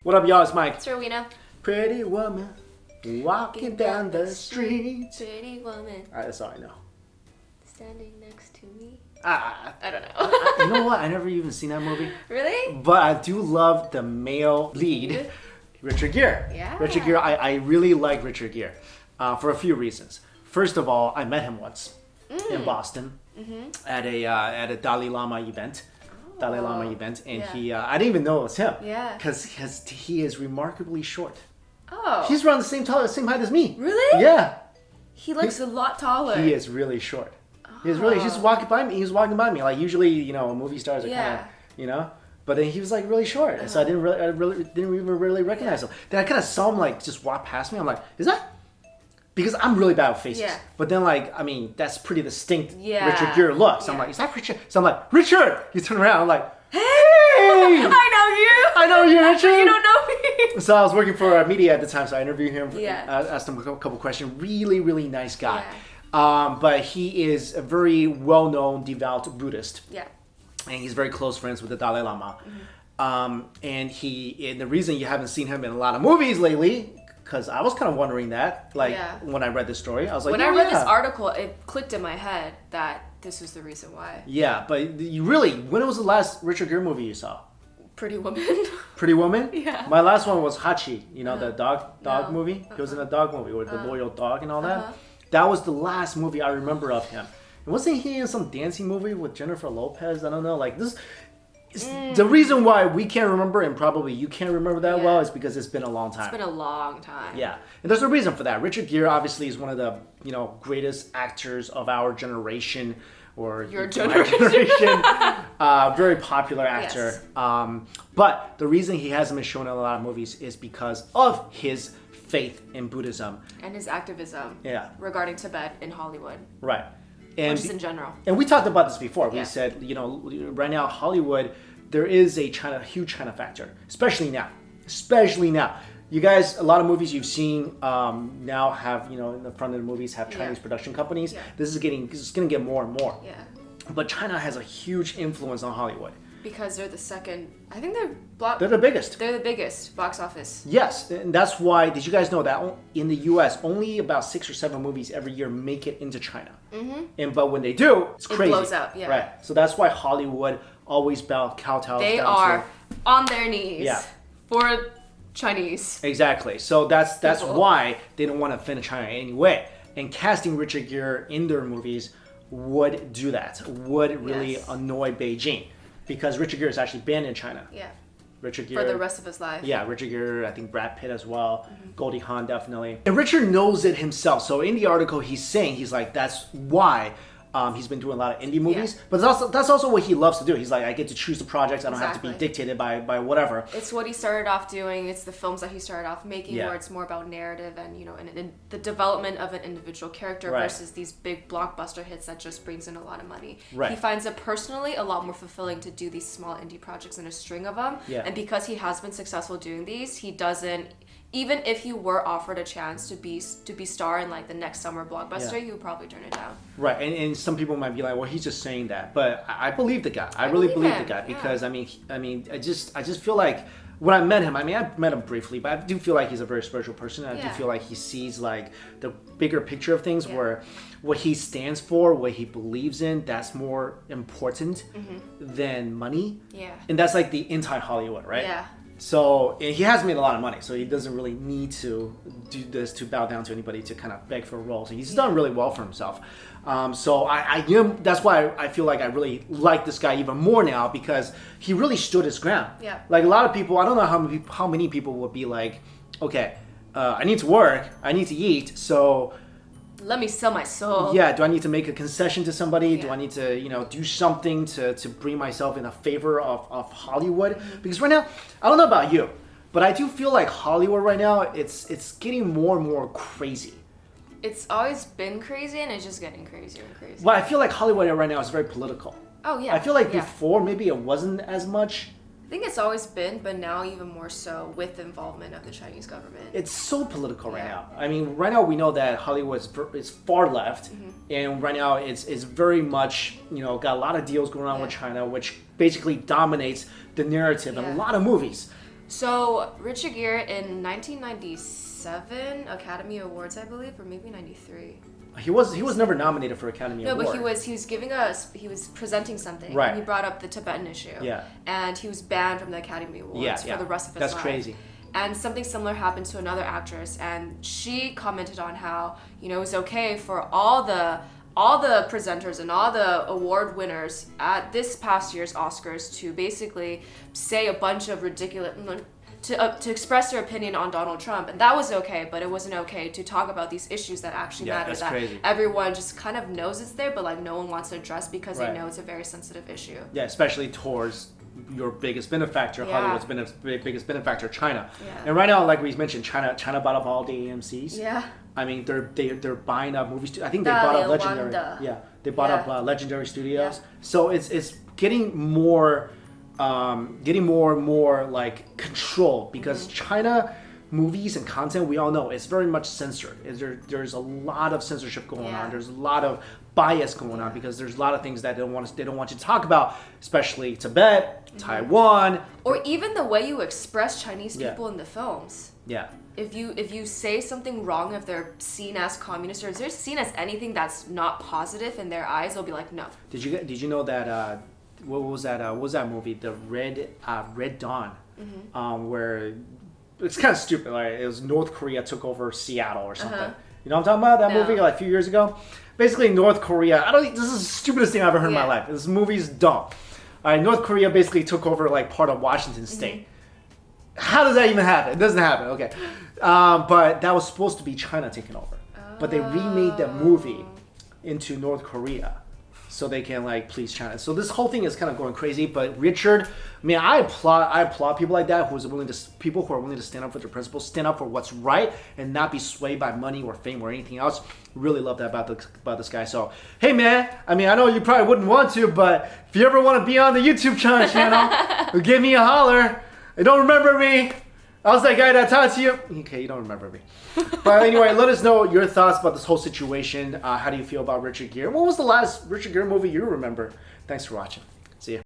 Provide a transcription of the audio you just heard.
What up, y'all? It's Mike. It's Rowena. Pretty woman walking down the street. Pretty woman. Alright, that's all I know. Standing next to me. I don't know. You know what? I never even seen that movie. Really? But I do love the male lead, Richard Gere. Yeah. Richard Gere. I really like Richard Gere for a few reasons. First of all, I met him once in Boston at a Dalai Lama event. Dalai Lama event, and he I didn't even know it was him. Yeah. Because he is remarkably short. Oh. He's around the same height as me. Really? Yeah. He looks a lot taller. He is really short. He's just walking by me. He was walking by me. Like usually, movie stars are kind of, But then he was like really short, so I didn't even really recognize him. Then I kind of saw him like just walk past me. I'm like, is that? Because I'm really bad with faces. Yeah. But then that's pretty distinct Richard Gere look. So I'm like, is that Richard? So I'm like, Richard! You turn around, I'm like, hey! I know you, Richard! You don't know me! So I was working for media at the time, so I interviewed him, asked him a couple questions. Really, really nice guy. Yeah. But he is a very well-known, devout Buddhist. Yeah. And he's very close friends with the Dalai Lama. And the reason you haven't seen him in a lot of movies lately, because I was kind of wondering that, when I read this story, I was like, when I read this article, it clicked in my head that this was the reason why. Yeah, but when was the last Richard Gere movie you saw? Pretty Woman. Pretty Woman? Yeah. My last one was Hachi, the dog movie. He was in a dog movie with the loyal dog and all that. That was the last movie I remember of him. And wasn't he in some dancing movie with Jennifer Lopez? I don't know. The reason why we can't remember, and probably you can't remember that well, is because it's been a long time. It's been a long time. Yeah. And there's a reason for that. Richard Gere obviously is one of the, greatest actors of our generation, or your generation. Very popular actor. Yes. But the reason he hasn't been shown in a lot of movies is because of his faith in Buddhism. And his activism. Yeah. Regarding Tibet in Hollywood. Right. And just in general. And we talked about this before. We said, right now, Hollywood, there is a huge China factor, especially now. You guys, a lot of movies you've seen now have, in the front of the movies have Chinese production companies. Yeah. This is going to get more and more. Yeah. But China has a huge influence on Hollywood. Because they're the second, I think they're the biggest. They're the biggest box office. Yes, and that's why, did you guys know that in the US, only about 6 or 7 movies every year make it into China? But when they do, it's crazy. It blows out, yeah. Right, so that's why Hollywood always kowtows They are on their knees for Chinese. Exactly, so that's why they don't want to offend China anyway. And casting Richard Gere in their movies would do that, would really annoy Beijing. Because Richard Gere is actually banned in China. Yeah. Richard Gere. For the rest of his life. Yeah, Richard Gere, I think Brad Pitt as well. Goldie Hawn, definitely. And Richard knows it himself. So in the article, he's like, that's why he's been doing a lot of indie movies. Yeah. But that's also what he loves to do. He's like, I get to choose the projects. I don't have to be dictated by whatever. It's what he started off doing. It's the films that he started off making where it's more about narrative and, and the development of an individual character versus these big blockbuster hits that just brings in a lot of money. Right. He finds it personally a lot more fulfilling to do these small indie projects in a string of them. Yeah. And because he has been successful doing these, he doesn't, even if he were offered a chance to be star in the next summer blockbuster, he would probably turn it down. Right, and some people might be like, well, he's just saying that, but I believe the guy. I really believe the guy because I just feel like when I met him, I met him briefly, but I do feel like he's a very spiritual person. I do feel like he sees the bigger picture of things, where what he stands for, what he believes in, that's more important than money. Yeah, and that's like the anti-Hollywood, right? Yeah. So he has made a lot of money, so he doesn't really need to do this to bow down to anybody to kind of beg for roles. So he's done really well for himself. So that's why I feel like I really like this guy even more now, because he really stood his ground. Yeah. Like a lot of people, I don't know how many people would be like, okay, I need to work, I need to eat, so let me sell my soul. Yeah, do I need to make a concession to somebody? Yeah. Do I need to, do something to bring myself in a favor of Hollywood? Because right now, I don't know about you, but I do feel like Hollywood right now, it's getting more and more crazy. It's always been crazy, and it's just getting crazier and crazier. Well, I feel like Hollywood right now is very political. Oh, yeah. I feel like before, maybe it wasn't as much. I think it's always been, but now even more so with the involvement of the Chinese government. It's so political right now. I mean, right now we know that Hollywood is far left, and right now it's very much, got a lot of deals going on with China, which basically dominates the narrative in a lot of movies. So Richard Gere in 1997 Academy Awards, I believe, or maybe 93. He was never nominated for Academy Award. No, but he was presenting something. Right. And he brought up the Tibetan issue. Yeah. And he was banned from the Academy Awards for the rest of his life. That's crazy. And something similar happened to another actress, and she commented on how, you know, it was okay for all the presenters and all the award winners at this past year's Oscars to basically say a bunch of ridiculous to express their opinion on Donald Trump, and that was okay, but it wasn't okay to talk about these issues that actually matter. That's that crazy. Everyone just kind of knows it's there, but like no one wants to address because they know it's a very sensitive issue. Yeah, especially towards your biggest benefactor, Hollywood's biggest benefactor, China. Yeah. And right now, like we mentioned, China bought up all the AMCs. Yeah. I mean, they're buying up movies. I think they bought up Legendary. Yeah, they bought up Legendary Studios. Yeah. So it's getting more and more like control, because China movies and content, we all know, it's very much censored. There's a lot of censorship going on. There's a lot of bias going on, because there's a lot of things that they don't want you to talk about, especially Tibet, Taiwan, or even the way you express Chinese people in the films. Yeah. If you say something wrong, if they're seen as communist or if they're seen as anything that's not positive in their eyes, they'll be like, no. Did you know that what was that movie, the Red Dawn, where it's kind of stupid, like it was North Korea took over Seattle or something. You know what I'm talking about? That movie like a few years ago. Basically, North Korea. This is the stupidest thing I've ever heard in my life. This movie's dumb. All right, North Korea basically took over like part of Washington State. How does that even happen? It doesn't happen. Okay, but that was supposed to be China taking over, but they remade that movie into North Korea, so they can like please China. So this whole thing is kind of going crazy. But Richard, I mean, I applaud people like that who are willing to stand up for their principles, stand up for what's right, and not be swayed by money or fame or anything else. Really love that about this guy. So hey man, I mean, I know you probably wouldn't want to, but if you ever want to be on the YouTube channel, give me a holler. You don't remember me? I was that guy that talked to you. Okay, you don't remember me. But anyway, let us know your thoughts about this whole situation. How do you feel about Richard Gere? What was the last Richard Gere movie you remember? Thanks for watching.